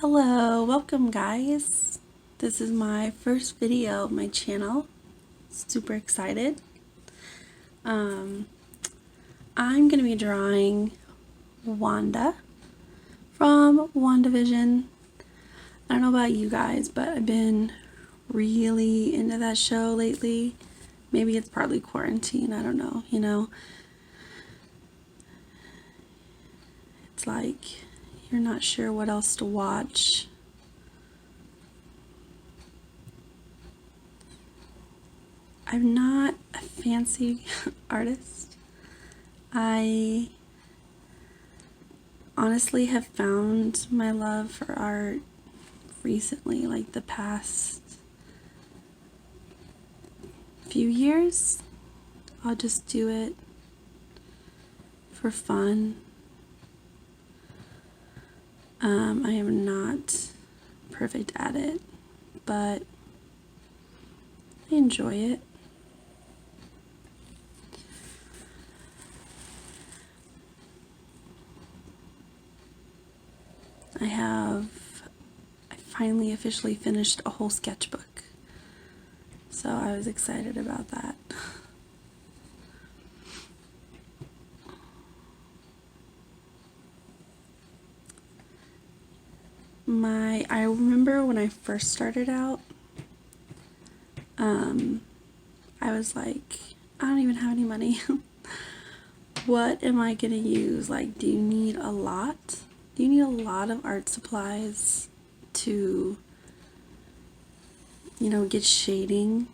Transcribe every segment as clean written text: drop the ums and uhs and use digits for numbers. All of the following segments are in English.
Hello, welcome guys. This is my first video of my channel. Super excited. I'm going to be drawing Wanda from WandaVision. I don't know about you guys, but I've been really into that show lately. Maybe it's partly quarantine, I don't know, It's like you're not sure what else to watch. I'm not a fancy artist. I honestly have found my love for art recently, like the past few years. I'll just do it for fun. I am not perfect at it, but I enjoy it. I finally officially finished a whole sketchbook, so I was excited about that. I remember when I first started out, I was like, I don't even have any money. What am I gonna use? Like, do you need a lot? Do you need a lot of art supplies to, get shading?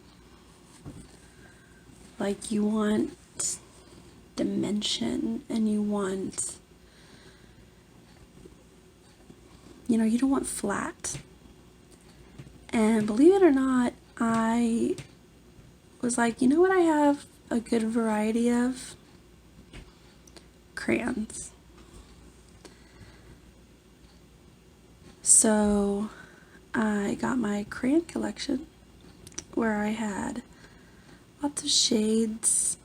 Like, you want dimension and you want, you don't want flat. And believe it or not, I was like, you know what I have a good variety of? Crayons. So I got my crayon collection where I had lots of shades,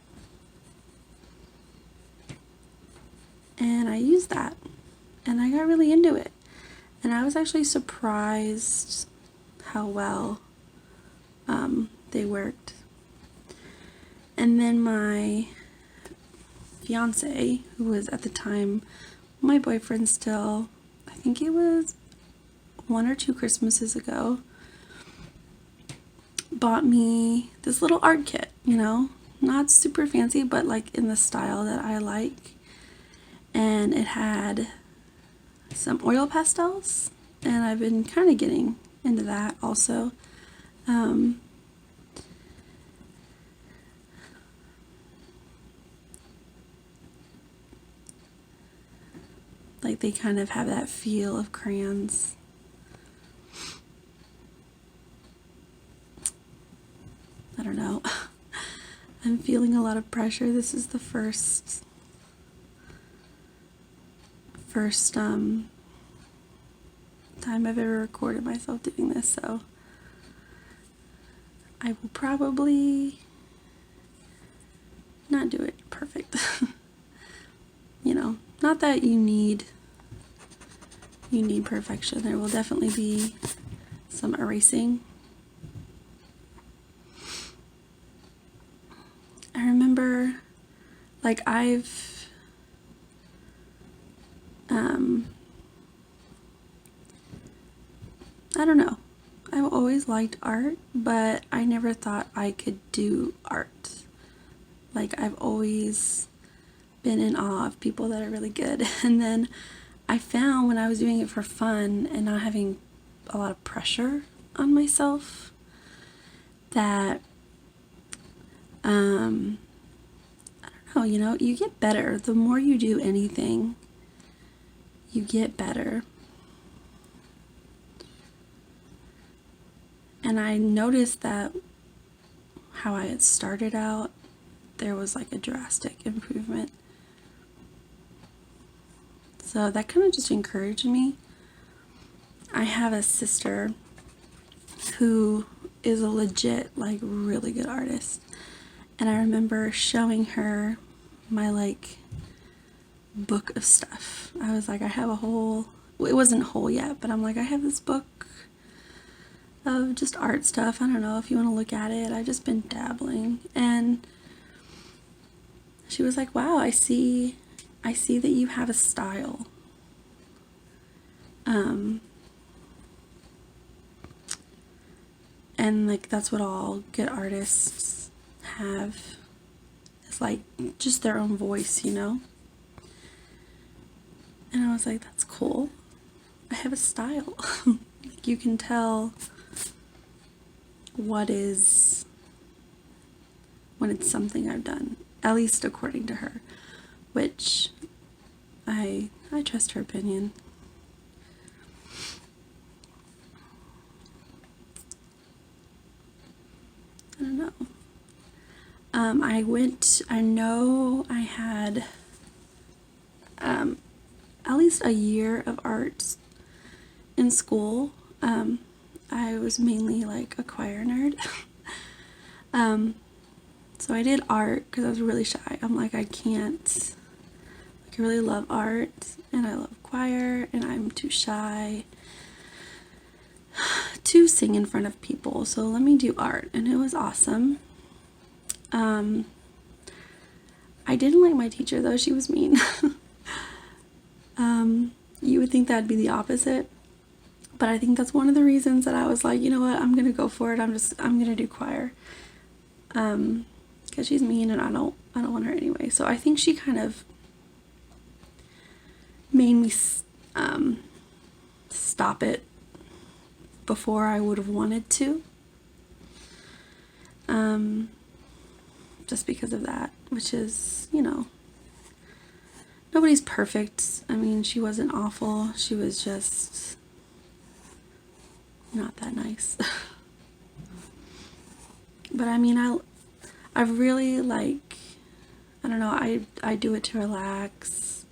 and I used that and I got really into it, and I was actually surprised how well they worked. And then my fiance, who was at the time my boyfriend still, I think it was 1 or 2 Christmases ago, bought me this little art kit, not super fancy, but like in the style that I like. And it had some oil pastels, and I've been kind of getting into that also. Like they kind of have that feel of crayons. I don't know. I'm feeling a lot of pressure. This is the first time I've ever recorded myself doing this, so I will probably not do it perfect. Not that you need perfection. There will definitely be some erasing. I remember, like, I don't know. I've always liked art, but I never thought I could do art. Like, I've always been in awe of people that are really good. And then I found when I was doing it for fun and not having a lot of pressure on myself that, I don't know, you get better. The more you do anything, you get better. And I noticed that how I had started out, there was like a drastic improvement. So that kind of just encouraged me. I have a sister who is a legit, like, really good artist. And I remember showing her my, like, book of stuff. I was like, I have a whole it wasn't whole yet, but I'm like, I have this book of just art stuff. I don't know if you want to look at it. I've just been dabbling. And she was like, wow, I see that you have a style. And like that's what all good artists have. It's like just their own voice, you know? And I was like, that's cool. I have a style. Like you can tell when it's something I've done, at least according to her, which I trust her opinion. I don't know. I know I had at least a year of art in school. I was mainly like a choir nerd. So I did art because I was really shy. I'm like, I can't, like I really love art and I love choir and I'm too shy to sing in front of people. So let me do art, and it was awesome. I didn't like my teacher though, she was mean. You would think that'd be the opposite, but I think that's one of the reasons that I was like, you know what, I'm gonna go for it. I'm gonna do choir. Because she's mean and I don't want her anyway. So I think she kind of made me stop it before I would have wanted to. Just because of that, which is, you know, nobody's perfect. I mean, she wasn't awful. She was just not that nice. But I mean, I really like, I don't know, I do it to relax.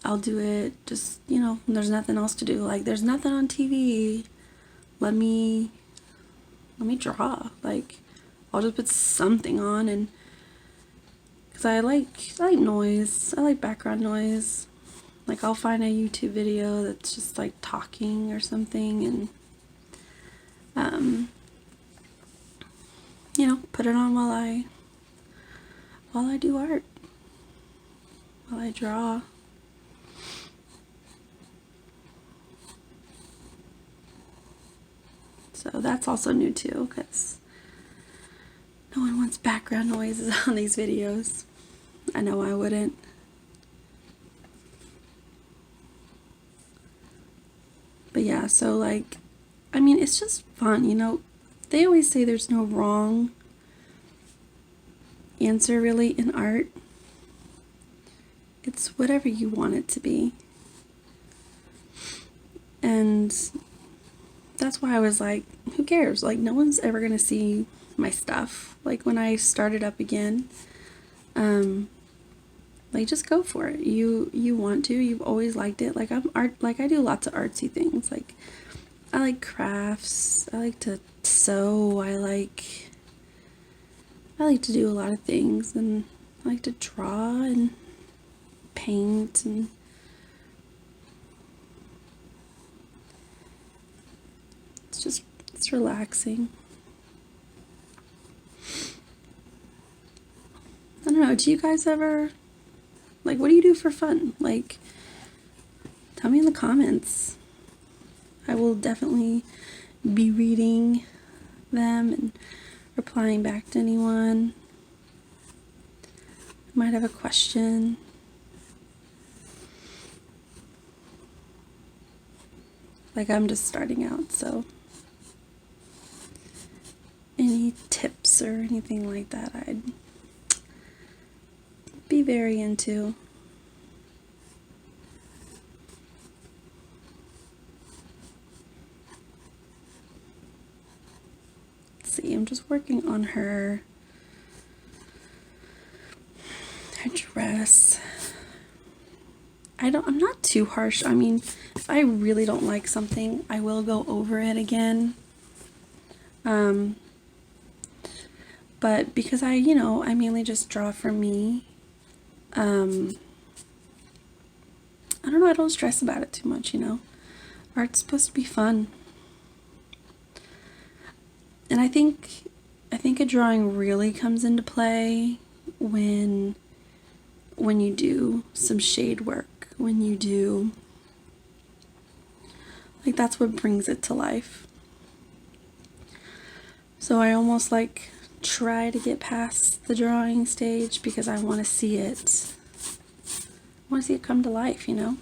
I'll do it just, you know, when there's nothing else to do. Like, there's nothing on TV. Let me draw. Like, I'll just put something on, and because I like noise. I like background noise. Like, I'll find a YouTube video that's just like talking or something, and you know, put it on while I do art, while I draw. So that's also new too, because no one wants background noises on these videos. I know I wouldn't. But yeah, so like, I mean, it's just fun, you know. They always say there's no wrong answer really in art. It's whatever you want it to be. And that's why I was like, who cares? Like, no one's ever gonna see my stuff. Like, when I started up again, like, just go for it. You want to. You've always liked it. Like, I do lots of artsy things. Like, I like crafts. I like to sew. I like to do a lot of things, and I like to draw and paint, and it's relaxing. I don't know, do you guys ever, like, what do you do for fun? Like, tell me in the comments. I will definitely be reading them and replying back to anyone. I might have a question. Like, I'm just starting out, so any tips or anything like that, I'd be very into. Let's see, I'm just working on her dress. I'm not too harsh. I mean, if I really don't like something, I will go over it again. But because I mainly just draw for me, I I don't know, I don't stress about it too much, you know. Art's supposed to be fun. And I think a drawing really comes into play when you do some shade work, when you do, like, that's what brings it to life. So I almost like try to get past the drawing stage because I want to see it. I want to see it come to life, you know?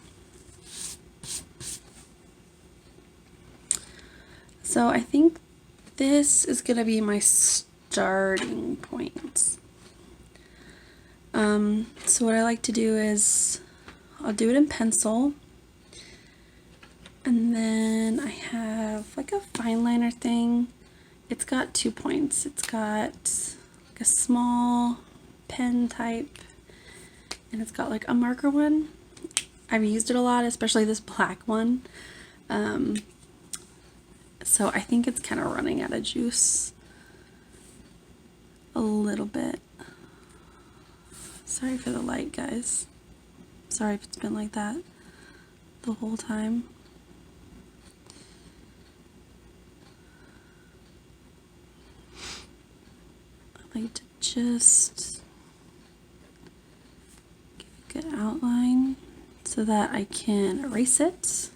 So I think this is going to be my starting point. So what I like to do is I'll do it in pencil, and then I have like a fine liner thing. It's got 2 points. It's got like a small pen type, and it's got like a marker one. I've used it a lot, especially this black one. So I think it's kind of running out of juice a little bit. Sorry for the light, guys. Sorry if it's been like that the whole time. I like to just give a good outline so that I can erase it.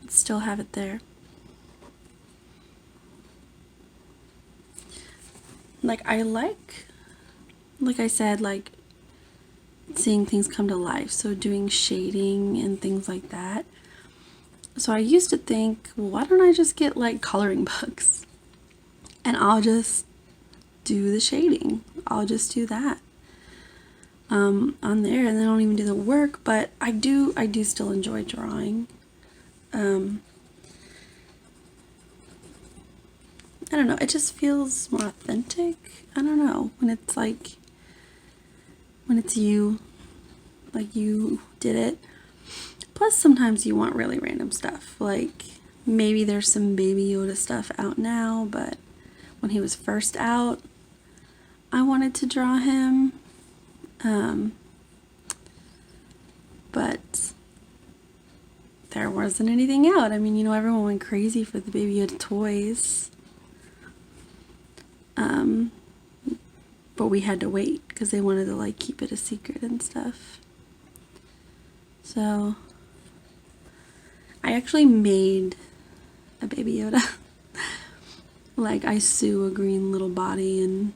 Still have it there. Like I said, like seeing things come to life, so doing shading and things like that. So I used to think, well, why don't I just get like coloring books and I'll just do the shading. I'll just do that on there, and then I don't even do the work. But I do still enjoy drawing. I don't know, it just feels more authentic. I don't know, when it's like, when it's you, like you did it. Plus sometimes you want really random stuff, like maybe there's some Baby Yoda stuff out now, but when he was first out, I wanted to draw him. But there wasn't anything out. I mean, you know, everyone went crazy for the Baby Yoda toys. But we had to wait because they wanted to like keep it a secret and stuff. So I actually made a Baby Yoda. Like I sew a green little body, and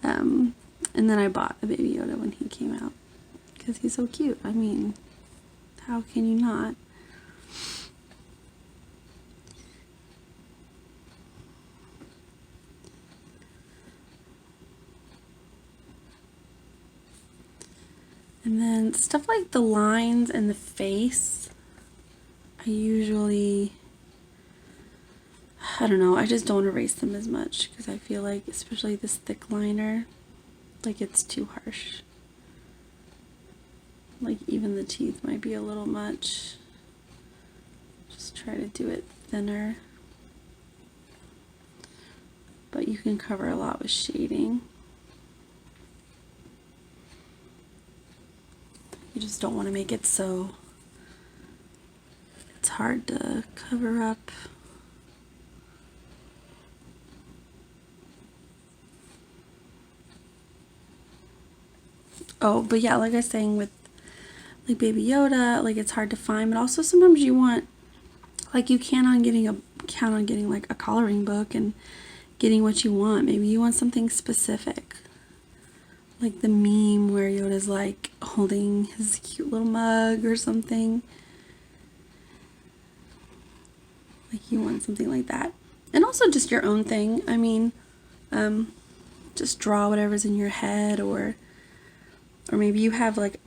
then I bought a Baby Yoda when he came out because he's so cute. I mean, how can you not? And then stuff like the lines and the face, I usually, I don't know, I just don't erase them as much because I feel like, especially this thick liner, like it's too harsh. Like even the teeth might be a little much. Just try to do it thinner. But you can cover a lot with shading. You just don't want to make it so it's hard to cover up. Oh, but yeah, like I was saying with like Baby Yoda, like it's hard to find, but also sometimes you want, like you count on getting like a coloring book and getting what you want. Maybe you want something specific. Like the meme where Yoda's like holding his cute little mug or something. Like you want something like that. And also just your own thing. I mean, just draw whatever's in your head, or maybe you have like,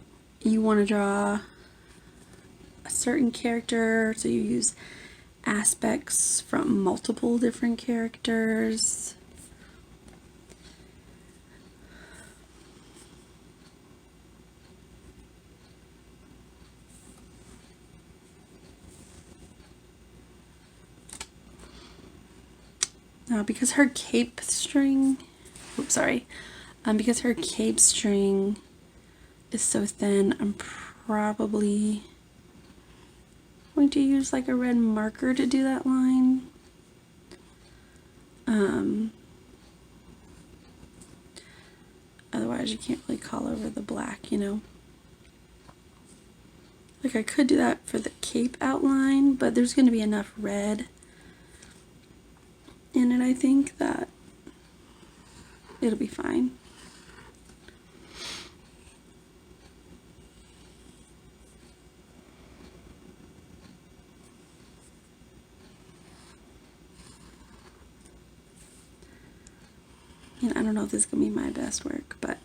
you want to draw a certain character, so you use aspects from multiple different characters. Now, because her cape string, because her cape string is so thin. I'm probably going to use like a red marker to do that line. Otherwise you can't really call over the black, you know. Like I could do that for the cape outline, but there's going to be enough red in it, I think, that it'll be fine. And I don't know if this is going to be my best work, but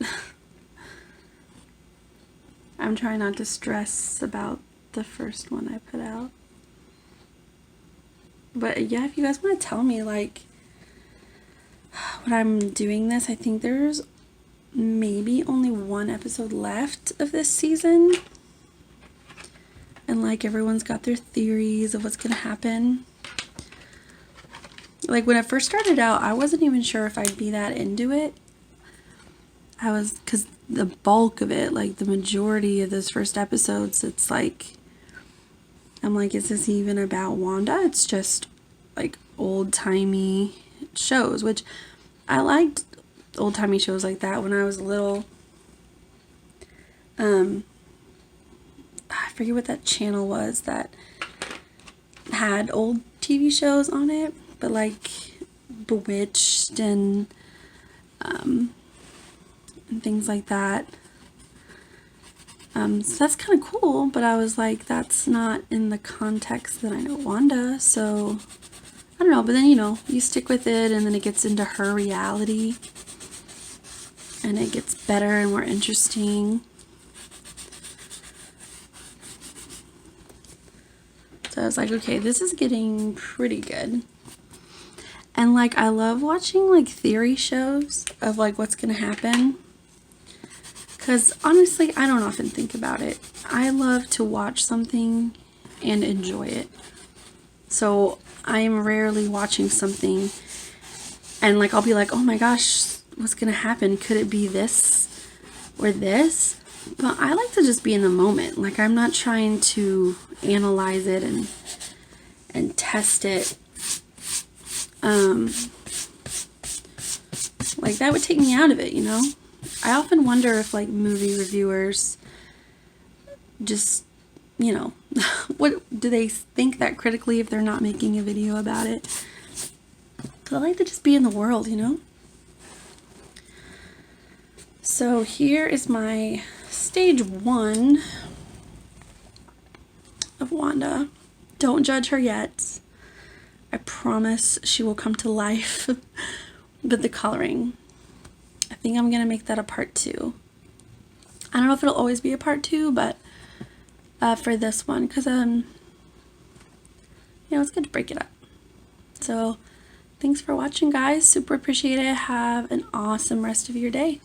I'm trying not to stress about the first one I put out. But yeah, if you guys want to tell me like when I'm doing this, I think there's maybe only one episode left of this season. And like everyone's got their theories of what's going to happen. Like when it first started out, I wasn't even sure if I'd be that into it. Because the bulk of it, like the majority of those first episodes, it's like, I'm like, is this even about Wanda? It's just like old-timey shows, which I liked old-timey shows like that when I was little. I forget what that channel was that had old TV shows on it, but like Bewitched and things like that. So that's kind of cool, but I was like, that's not in the context that I know Wanda, so I don't know. But then, you know, you stick with it and then it gets into her reality and it gets better and more interesting. So I was like, okay, this is getting pretty good. And like, I love watching like theory shows of like what's gonna happen. Because honestly, I don't often think about it. I love to watch something and enjoy it. So I am rarely watching something and like I'll be like, oh my gosh, what's gonna happen? Could it be this or this? But I like to just be in the moment. Like I'm not trying to analyze it and test it. Like that would take me out of it, you know? I often wonder if like movie reviewers just, you know, what do they think that critically if they're not making a video about it? 'Cause I like to just be in the world, you know? So here is my stage 1 of Wanda. Don't judge her yet. I promise she will come to life. But the coloring, I think I'm gonna make that a part 2. I don't know if it'll always be a part 2, but for this one, because you know, it's good to break it up. So thanks for watching, guys. Super appreciate it. Have an awesome rest of your day.